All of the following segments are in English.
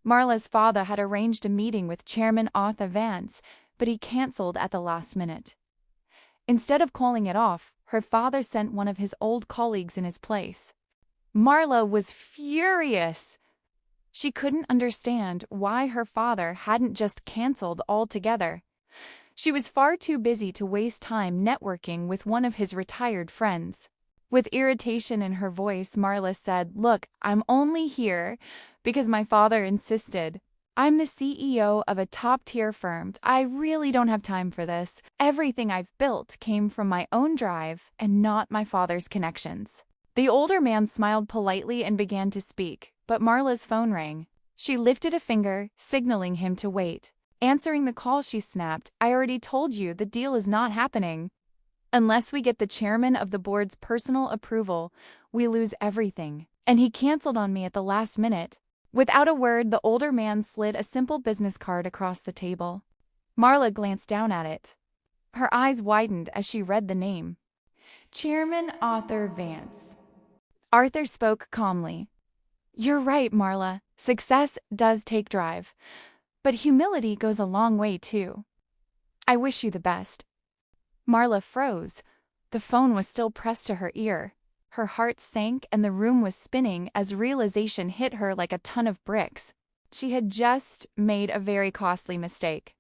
Marla's father had arranged a meeting with Chairman Arrogance, but he cancelled at the last minute. Instead of calling it off, her father sent one of his old colleagues in his place. Marla was furious. She couldn't understand why her father hadn't just cancelled altogether. She was far too busy to waste time networking with one of his retired friends. With irritation in her voice, Marla said, "Look, I'm only here because my father insisted. I'm the CEO of a top-tier firm. I really don't have time for this. Everything I've built came from my own drive and not my father's connections." The older man smiled politely and began to speak, but Marla's phone rang. She lifted a finger, signaling him to wait. Answering the call, she snapped, "I already told you the deal is not happening. Unless we get the chairman of the board's personal approval, we lose everything. And he canceled on me at the last minute." Without a word, the older man slid a simple business card across the table. Marla glanced down at it. Her eyes widened as she read the name. Chairman Arthur Vance. Arthur spoke calmly. "You're right, Marla. Success does take drive. But humility goes a long way, too. I wish you the best." Marla froze. The phone was still pressed to her ear. Her heart sank and the room was spinning as realization hit her like a ton of bricks. She had just made a very costly mistake.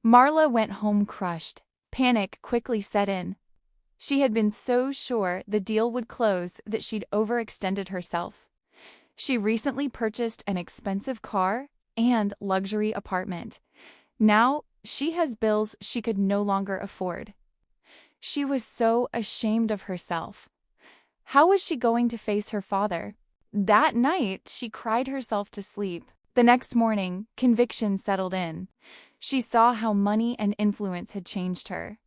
Marla went home crushed. Panic quickly set in. She had been so sure the deal would close that she'd overextended herself. She recently purchased an expensive car and luxury apartment. Now she has bills she could no longer afford. She was so ashamed of herself. How was she going to face her father? That night, she cried herself to sleep. The next morning, conviction settled in. She saw how money and influence had changed her.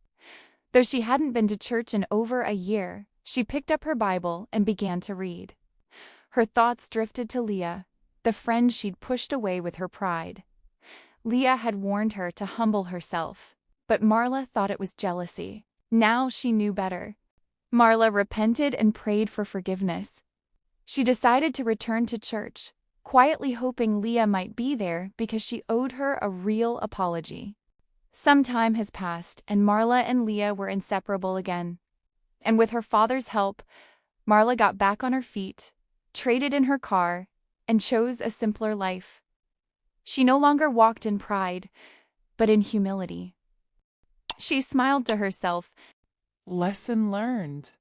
Though she hadn't been to church in over a year, she picked up her Bible and began to read. Her thoughts drifted to Leah, the friend she'd pushed away with her pride. Leah had warned her to humble herself, but Marla thought it was jealousy. Now she knew better. Marla repented and prayed for forgiveness. She decided to return to church, quietly hoping Leah might be there because she owed her a real apology. Some time has passed, and Marla and Leah were inseparable again. And with her father's help, Marla got back on her feet, traded in her car, and chose a simpler life. She no longer walked in pride, but in humility. She smiled to herself. Lesson learned.